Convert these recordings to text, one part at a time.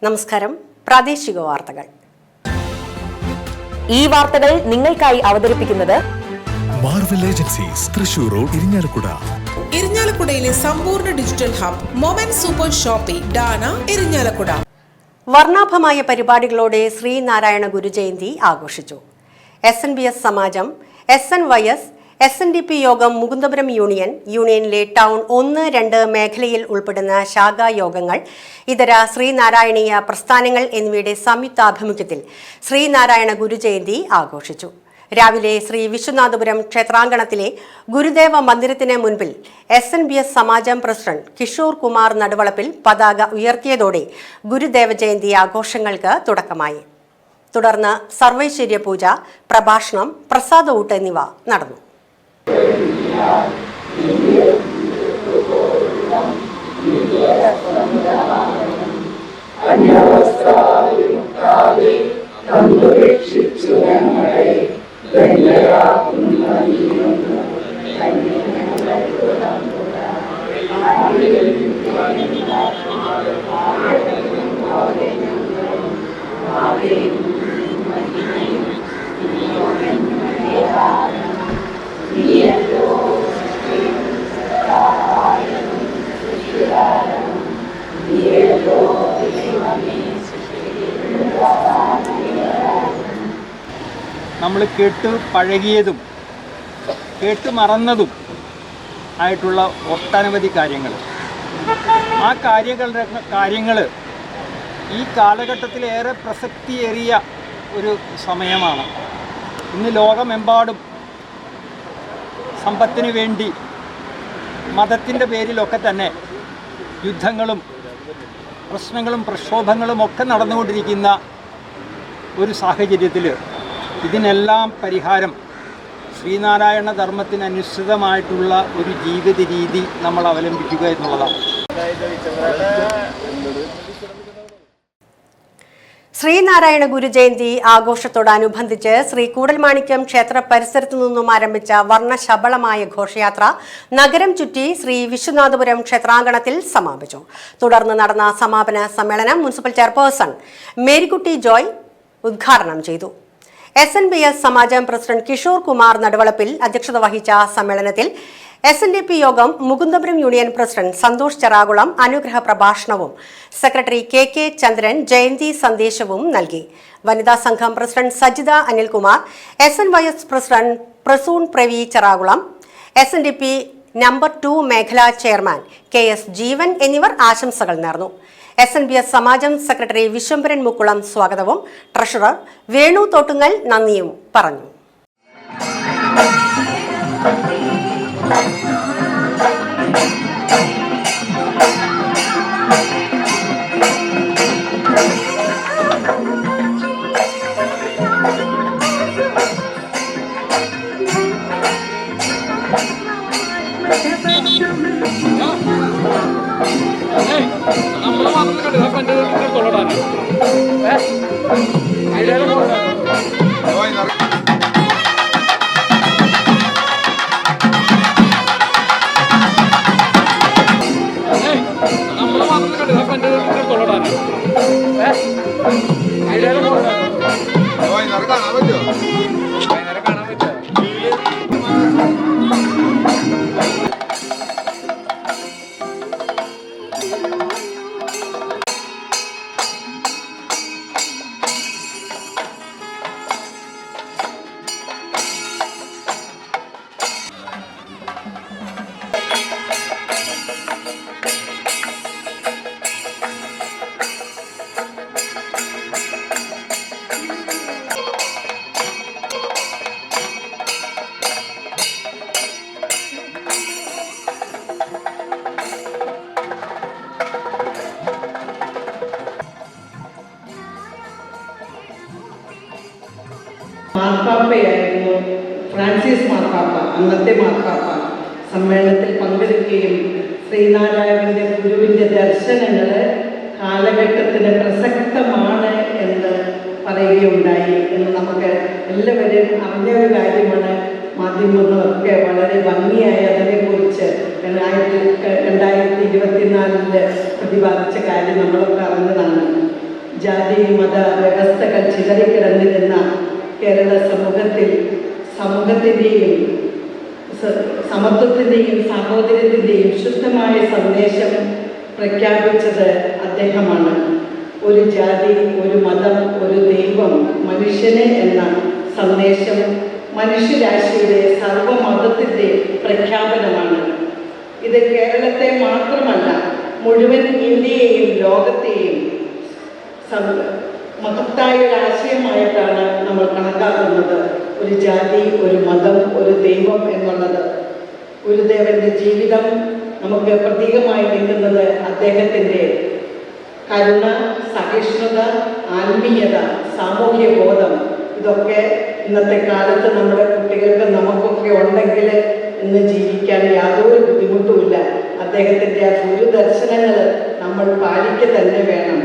നമസ്കാരം. പ്രാദേശിക വാർത്തകൾ. ഈ വാർത്തകൾ നിങ്ങൾക്കായി അവതരിപ്പിക്കുന്നത് Marvel agencies, Thrissur road, Irinjalakuda. ഇരിഞ്ഞാലക്കുടയിലെ സമ്പൂർണ്ണ digital hub moment super shopping ഡാന ഇരിഞ്ഞാലക്കുട. വർണ്ണാഭമായ പരിപാടികളോടെ ശ്രീനാരായണ ഗുരുജയന്തി ആഘോഷിച്ചു. SNBS സമാജം, SNYS, SNDP യോഗം, മുകുന്ദപുരം യൂണിയനിലെ ടൗൺ 1-2 മേഖലയിൽ ഉൾപ്പെടുന്ന ശാഖാ യോഗങ്ങൾ, ഇതര ശ്രീനാരായണീയ പ്രസ്ഥാനങ്ങൾ എന്നിവയുടെ സംയുക്താഭിമുഖ്യത്തിൽ ശ്രീനാരായണ ഗുരുജയന്തി ആഘോഷിച്ചു. രാവിലെ ശ്രീ വിശ്വനാഥപുരം ക്ഷേത്രാങ്കണത്തിലെ ഗുരുദേവ മന്ദിരത്തിന് മുൻപിൽ SNBS സമാജം പ്രസിഡന്റ് കിഷോർ കുമാർ നടുവളപ്പിൽ പതാക ഉയർത്തിയതോടെ ഗുരുദേവ ജയന്തി ആഘോഷങ്ങൾക്ക് തുടക്കമായി. തുടർന്ന് സർവൈശ്വര്യ പൂജ, പ്രഭാഷണം, പ്രസാദഊട്ട് എന്നിവ നടന്നു. നമ്മൾ കേട്ട് പഴകിയതും കേട്ട് മറന്നതും ആയിട്ടുള്ള ഒട്ടനവധി കാര്യങ്ങൾ, ആ കാര്യങ്ങൾ ഈ കാലഘട്ടത്തിലേറെ പ്രസക്തിയേറിയ ഒരു സമയമാണ്. ഇന്ന് ലോകമെമ്പാടും സമ്പത്തിന് വേണ്ടി മതത്തിൻ്റെ പേരിലൊക്കെ തന്നെ യുദ്ധങ്ങളും പ്രശ്നങ്ങളും പ്രക്ഷോഭങ്ങളും ഒക്കെ നടന്നുകൊണ്ടിരിക്കുന്ന ഒരു സാഹചര്യത്തിൽ ഇതിനെല്ലാം പരിഹാരം ശ്രീനാരായണ ധർമ്മത്തിനനുസൃതമായിട്ടുള്ള ഒരു ജീവിത രീതി നമ്മൾ അവലംബിക്കുക എന്നുള്ളതാണ്. ശ്രീനാരായണ ഗുരുജയന്തി ആഘോഷത്തോടനുബന്ധിച്ച് ശ്രീ കൂടൽമാണിക്യം ക്ഷേത്ര പരിസരത്തു നിന്നും ആരംഭിച്ച വർണ്ണശബളമായ ഘോഷയാത്ര നഗരം ചുറ്റി ശ്രീ വിശ്വനാഥപുരം ക്ഷേത്രാങ്കണത്തിൽ സമാപിച്ചു. തുടർന്ന് നടന്ന സമാപന സമ്മേളനം മുനിസിപ്പൽ ചെയർപേഴ്സൺ മേരിക്കുട്ടി ജോയ് ഉദ്ഘാടനം ചെയ്തു. SNBS സമാജം പ്രസിഡന്റ് കിഷോർ കുമാർ നടുവളപ്പിൽ അധ്യക്ഷത വഹിച്ച സമ്മേളനത്തിൽ SNDP യോഗം മുകുന്ദപുരം യൂണിയൻ പ്രസിഡന്റ് സന്തോഷ് ചെറാകുളം അനുഗ്രഹ പ്രഭാഷണവും സെക്രട്ടറി KK ചന്ദ്രൻ ജയന്തി സന്ദേശവും നൽകി. വനിതാ സംഘം president Sajitha Anilkumar, SNYS president Prasoon Pravi Cherakulam, SNDP number 2 മേഖലാ ചെയർമാൻ KS ജീവൻ എന്നിവർ ആശംസകൾ നേർന്നു. SNBS സമാജം സെക്രട്ടറി വിശ്വംഭരൻ മുക്കുളം സ്വാഗതവും ട്രഷറർ വേണു തോട്ടുങ്ങൽ നന്ദിയും പറഞ്ഞു. മാർപ്പാപ്പയായിരുന്നു ഫ്രാൻസിസ് മാർപ്പാപ്പ. അന്നത്തെ മാർപ്പാപ്പ സമ്മേളനത്തിൽ പങ്കെടുക്കുകയും ശ്രീനാരായണന്റെ ഗുരുവിൻ്റെ ദർശനങ്ങൾ കാലഘട്ടത്തിന് പ്രസക്തമാണ് എന്ന് പറയുകയുണ്ടായി എന്ന് നമുക്ക് എല്ലാവരും അറിഞ്ഞ ഒരു കാര്യമാണ്. മാധ്യമങ്ങളൊക്കെ വളരെ ഭംഗിയായി അതിനെക്കുറിച്ച് 2024 പ്രതിപാദിച്ച കാര്യം നമ്മളൊക്കെ അറിഞ്ഞതാണ്. ജാതി മത വ്യവസ്ഥകൾ ചിതറിക്കിടന്നിരുന്ന കേരള സമൂഹത്തിൻ്റെയും സമത്വത്തിൻ്റെയും സാഹോദര്യത്തിൻ്റെയും ശുദ്ധമായ സന്ദേശം പ്രഖ്യാപിച്ചത് അദ്ദേഹമാണ്. ഒരു ജാതി, ഒരു മതം, ഒരു ദൈവം, മനുഷ്യന് എന്ന സന്ദേശം മനുഷ്യരാശിയുടെ സർവമതത്തിൻ്റെ പ്രഖ്യാപനമാണ്. ഇത് കേരളത്തെ മാത്രമല്ല മുഴുവൻ ഇന്ത്യയെയും ലോകത്തെയും മഹത്തായ ഒരു ആശയമായിട്ടാണ് നമ്മൾ കണക്കാക്കുന്നത്. ഒരു ജാതി, ഒരു മതം, ഒരു ദൈവം എന്നുള്ളത്. ഗുരുദേവന്റെ ജീവിതം നമുക്ക് പ്രതീകമായി നിൽക്കുന്നത് അദ്ദേഹത്തിൻ്റെ കരുണ, സഹിഷ്ണുത, ആത്മീയത, സാമൂഹ്യ ബോധം. ഇതൊക്കെ ഇന്നത്തെ കാലത്ത് നമ്മുടെ കുട്ടികൾക്ക് നമുക്കൊക്കെ ഉണ്ടെങ്കിൽ ഇന്ന് ജീവിക്കാൻ യാതൊരു ബുദ്ധിമുട്ടുമില്ല. അദ്ദേഹത്തിൻ്റെ ആ ഗുരുദർശനങ്ങൾ നമ്മൾ പാലിക്കുക തന്നെ വേണം.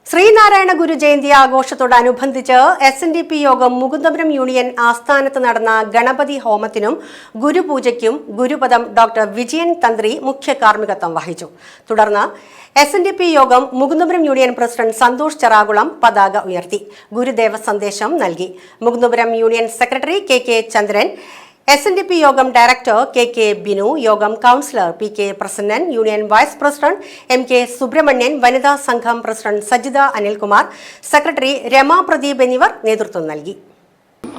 ശ്രീനാരായണ ഗുരു ജയന്തി ആഘോഷത്തോടനുബന്ധിച്ച് SNDP യോഗം മുകുന്ദപുരം യൂണിയൻ ആസ്ഥാനത്ത് നടന്ന ഗണപതി ഹോമത്തിനും ഗുരുപൂജയ്ക്കും ഗുരുപദം ഡോക്ടർ വിജയൻ തന്ത്രി മുഖ്യ കാർമ്മികത്വം വഹിച്ചു. തുടർന്ന് SNDP യോഗം മുകുന്ദപുരം യൂണിയൻ പ്രസിഡന്റ് സന്തോഷ് ചെറാകുളം പതാക ഉയർത്തി ഗുരുദേവ സന്ദേശം നൽകി. Mukundapuram union secretary KK Chandran, SNDP യോഗം ഡയറക്ടർ KK ബിനു, യോഗം councillor PK Prasannan, union vice president MK Subrahmanyan, വനിതാ സംഘം പ്രസിഡന്റ് സജിത അനിൽകുമാർ, സെക്രട്ടറി രമാ പ്രദീപ് എന്നിവർ നേതൃത്വം നൽകി.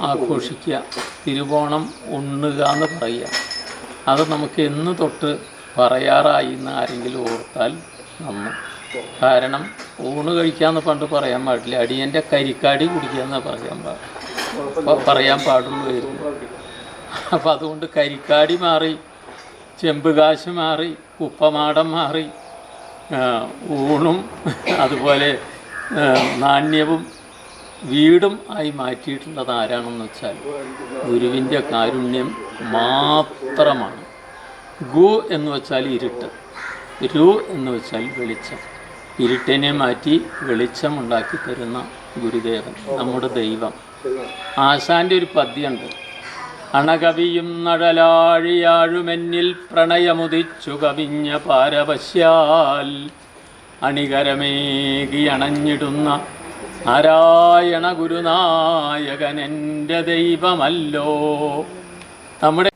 ആഘോഷിക്കുക, തിരുവോണം ഉണ്ണുക എന്ന് പറയുക, അത് നമുക്ക് എന്ന് തൊട്ട് പറയാറായി എന്ന് ആരെങ്കിലും ഓർത്താൽ നന്ന്. കാരണം ഊണ് കഴിക്കാമെന്ന് പണ്ട് പറയാൻ പാടില്ല, അടിയൻ്റെ കരിക്കാടി കുടിക്കാമെന്ന് പറയാൻ പാടുള്ളൂ. അപ്പം അതുകൊണ്ട് കരിക്കാടി മാറി, ചെമ്പുകാശ് മാറി, കുപ്പമാടം മാറി, ഊണും അതുപോലെ നാണ്യവും വീടും ആയി മാറ്റിയിട്ടുള്ളത് ആരാണെന്ന് വെച്ചാൽ ഗുരുവിൻ്റെ കാരുണ്യം മാത്രമാണ്. ഗു എന്ന് വെച്ചാൽ ഇരുട്ട്, രു എന്ന് വെച്ചാൽ വെളിച്ചം. ഇരുട്ടിനെ മാറ്റി വെളിച്ചം ഉണ്ടാക്കി തരുന്ന ഗുരുദേവൻ, നമ്മുടെ ദൈവം. ആശാൻ്റെ ഒരു പദ്യമുണ്ട്: അണകവിയും നഴലാഴിയാഴുമെന്നിൽ പ്രണയമുദിച്ചു കവിഞ്ഞ പാരവശ്യാൽ അണികരമേകി അണഞ്ഞിടുന്ന നാരായണ ഗുരുനായകൻ എൻ്റെ ദൈവമല്ലോ. നമ്മുടെ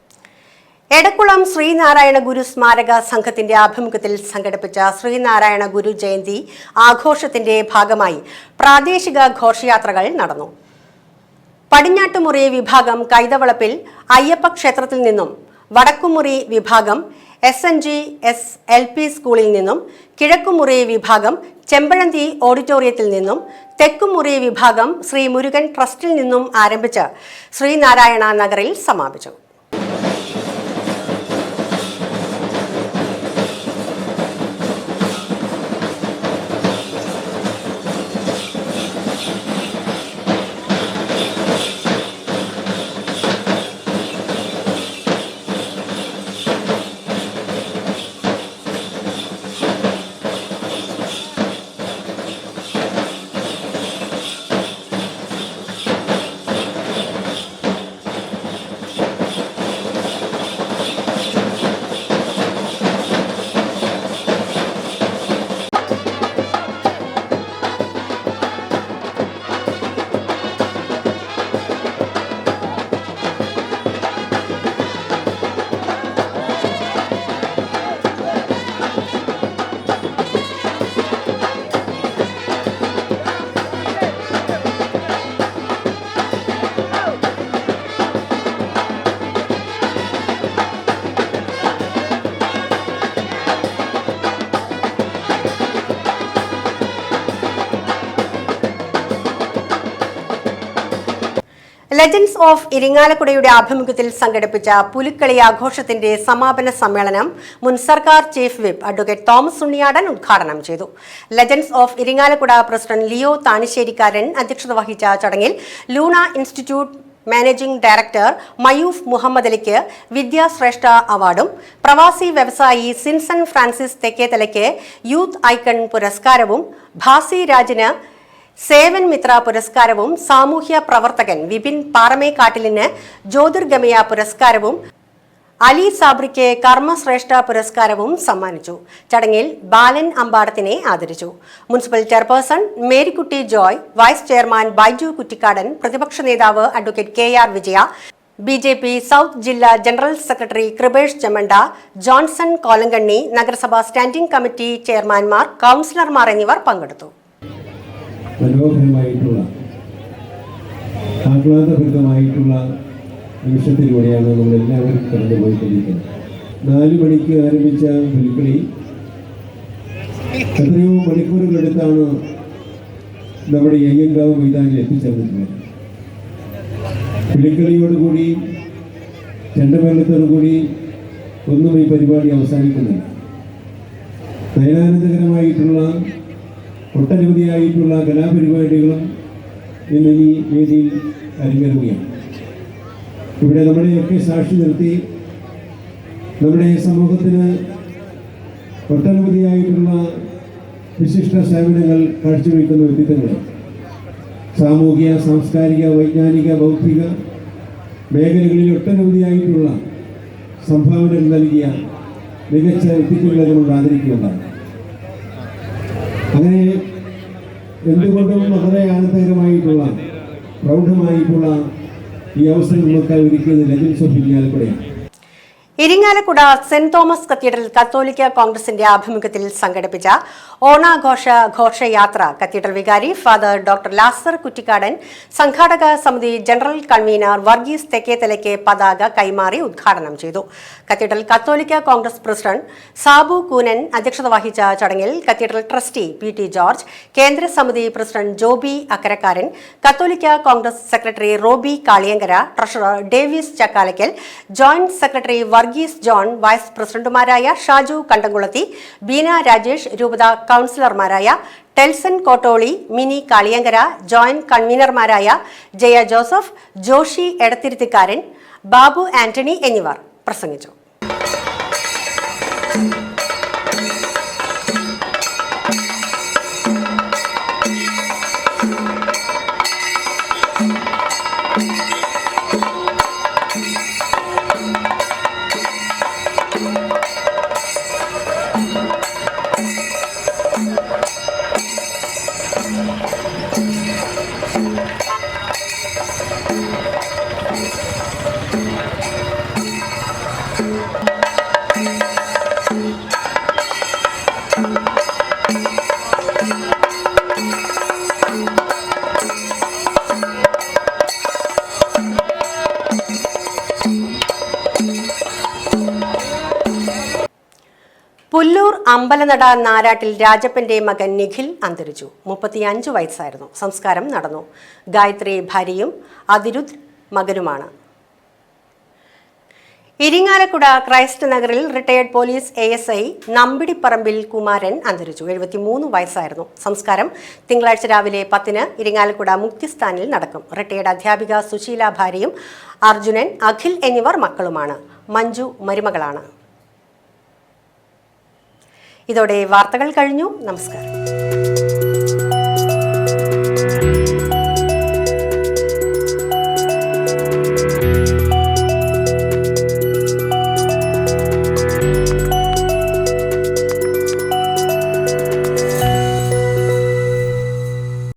എടക്കുളം ശ്രീനാരായണ ഗുരു സ്മാരക സംഘത്തിന്റെ ആഭിമുഖ്യത്തിൽ സംഘടിപ്പിച്ച ശ്രീനാരായണ ഗുരു ജയന്തി ആഘോഷത്തിന്റെ ഭാഗമായി പ്രാദേശിക ഘോഷയാത്രകൾ നടന്നു. പടിഞ്ഞാട്ടുമുറി വിഭാഗം കൈതവളപ്പിൽ അയ്യപ്പ ക്ഷേത്രത്തിൽ നിന്നും, വടക്കുമുറി വിഭാഗം SNG-S-LP സ്കൂളിൽ നിന്നും, കിഴക്കുമുറി വിഭാഗം ചെമ്പഴന്തി ഓഡിറ്റോറിയത്തിൽ നിന്നും, തെക്കുമുറി വിഭാഗം ശ്രീ മുരുകൻ ട്രസ്റ്റിൽ നിന്നും ആരംഭിച്ച് ശ്രീനാരായണ നഗറിൽ സമാപിച്ചു. ലെജൻഡ്സ് ഓഫ് ഇരിങ്ങാലക്കുടയുടെ ആഭിമുഖ്യത്തിൽ സംഘടിപ്പിച്ച പുലിക്കളി ആഘോഷത്തിന്റെ സമാപന സമ്മേളനം മുൻ സർക്കാർ chief whip advocate Thomas Unniyadan ഉദ്ഘാടനം ചെയ്തു. Legends of Irinjalakuda president Leo Thanisserikkaran അധ്യക്ഷത വഹിച്ച ചടങ്ങിൽ Luna institute managing director Mayoof Muhammad അലിക്ക് വിദ്യാശ്രേഷ്ഠ അവാർഡും, പ്രവാസി വ്യവസായി സിൻസൺ ഫ്രാൻസിസ് തെക്കേതലയ്ക്ക് യൂത്ത് ഐക്കൺ പുരസ്കാരവും, ഭാസി രാജിന് സേവൻ മിത്ര പുരസ്കാരവും, സാമൂഹ്യ പ്രവർത്തകൻ വിപിൻ പാറമേക്കാട്ടിലിന് ജ്യോതിർഗമയ പുരസ്കാരവും, അലി സാബ്രിക്ക് കർമ്മശ്രേഷ്ഠ പുരസ്കാരവും സമ്മാനിച്ചു. ചടങ്ങിൽ ബാലൻ അമ്പാടത്തിനെ ആദരിച്ചു. Municipal chairperson Marykutty Joy, vice chairman Baiju Kuttikkadan, പ്രതിപക്ഷ നേതാവ് advocate KR Vijaya, BJP south ജില്ലാ ജനറൽ സെക്രട്ടറി കൃപേഷ് ചെമ്മണ്ട, ജോൺസൺ കോലങ്കണ്ണി, നഗരസഭാ സ്റ്റാൻഡിംഗ് കമ്മിറ്റി ചെയർമാൻമാർ, കൗൺസിലർമാർ എന്നിവർ പങ്കെടുത്തു. ആഹ്ലാദഭരിതമായിട്ടുള്ള നിമിഷത്തിലൂടെയാണ് നമ്മളെല്ലാവരും കടന്നുപോയിക്കൊണ്ടിരിക്കുന്നത്. 4 മണിക്ക് ആരംഭിച്ച പുലിക്കളി എത്രയോ മണിക്കൂറുകളെടുത്താണ് നമ്മുടെ അയ്യങ്കാവ് മൈതാനിൽ എത്തിച്ചേർന്നിട്ടുള്ളത്. പുലിക്കളിയോടുകൂടി ചെണ്ടമേളത്തോടുകൂടി ഒന്നും ഈ പരിപാടി അവസാനിക്കുന്നില്ല. നയനാനന്ദകരമായിട്ടുള്ള ഒട്ടനവധിയായിട്ടുള്ള കലാപരിപാടികളും ഇന്ന് ഈ വേദിയിൽ അരങ്ങേറുകയാണ്. ഇവിടെ നമ്മുടെയൊക്കെ സാക്ഷി നിർത്തി നമ്മുടെ സമൂഹത്തിന് ഒട്ടനവധിയായിട്ടുള്ള വിശിഷ്ട സേവനങ്ങൾ കാഴ്ചവെക്കുന്ന വ്യക്തിത്വങ്ങൾ, സാമൂഹിക, സാംസ്കാരിക, വൈജ്ഞാനിക, ബൗദ്ധിക മേഖലകളിൽ ഒട്ടനവധിയായിട്ടുള്ള സംഭാവനകൾ നൽകിയ മികച്ച വ്യക്തിത്വങ്ങളെ നമ്മൾ ആദരിക്കുകയുണ്ടാകും. അങ്ങനെ എന്തുകൊണ്ടും വളരെ ആനന്ദകരമായിട്ടുള്ള പ്രൗഢമായിട്ടുള്ള ഈ അവസരം നമുക്ക് ഒരുക്കിയത് ലെജൻസ് ഓഫ് ഇരിങ്ങാലക്കുടയാണ്. ഇരിങ്ങാലക്കുട സെന്റ് തോമസ് കത്തീഡ്രൽ കത്തോലിക്ക കോൺഗ്രസിന്റെ ആഭിമുഖ്യത്തിൽ സംഘടിപ്പിച്ച ഓണാഘോഷ ഘോഷയാത്ര കത്തീഡ്രൽ വികാരി ഫാദർ ഡോക്ടർ ലാസർ കുറ്റിക്കാടൻ, സംഘാടക സമിതി ജനറൽ കൺവീനർ വർഗീസ് തെക്കേത്തലയ്ക്ക് പതാക കൈമാറി ഉദ്ഘാടനം ചെയ്തു. കത്തീഡ്രൽ കത്തോലിക്ക കോൺഗ്രസ് പ്രസിഡന്റ് സാബു കൂനൻ അധ്യക്ഷത വഹിച്ച ചടങ്ങിൽ കത്തീഡ്രൽ ട്രസ്റ്റി PT ജോർജ്, കേന്ദ്ര സമിതി പ്രസിഡന്റ് ജോബി അക്കരക്കാരൻ, കത്തോലിക്ക Congress secretary Roby Kaliyankara, treasurer Davis Chakkalakkal, joint secretary Varghese John, vice പ്രസിഡന്റുമാരായ ഷാജു കണ്ടംകുളത്തി, ബീന രാജേഷ്, രൂപത കൗൺസിലർമാരായ ടെൽസൺ കോട്ടോളി, മിനി കാളിയങ്കര, ജോയിന്റ് കൺവീനർമാരായ ജയ ജോസഫ്, ജോഷി എടത്തിരുത്തിക്കാരൻ, ബാബു ആന്റണി എന്നിവർ പ്രസംഗിച്ചു. പുല്ലൂർ അമ്പലനട നാരാട്ടിൽ രാജപ്പന്റെ മകൻ നിഖിൽ അന്തരിച്ചു. 35 വയസ്സായിരുന്നു. സംസ്കാരം നടന്നു. ഗായത്രി ഭാര്യയും അതിരുദ് മകനുമാണ്. ഇരിങ്ങാലക്കുട ക്രൈസ്റ്റ് നഗറിൽ റിട്ടയർഡ് പോലീസ് ASI നമ്പിടിപ്പറമ്പിൽ കുമാരൻ അന്തരിച്ചു. 73 വയസ്സായിരുന്നു. സംസ്കാരം തിങ്കളാഴ്ച രാവിലെ 10-ന് ഇരിങ്ങാലക്കുട മുക്തിസ്ഥാനിൽ നടക്കും. റിട്ടയർഡ് അധ്യാപിക സുശീല ഭാര്യയും അർജുനൻ, അഖിൽ എന്നിവർ മക്കളുമാണ്. മഞ്ജു മരുമകളാണ്. ഇതോടെ വാർത്തകൾ കഴിഞ്ഞു. നമസ്കാരം.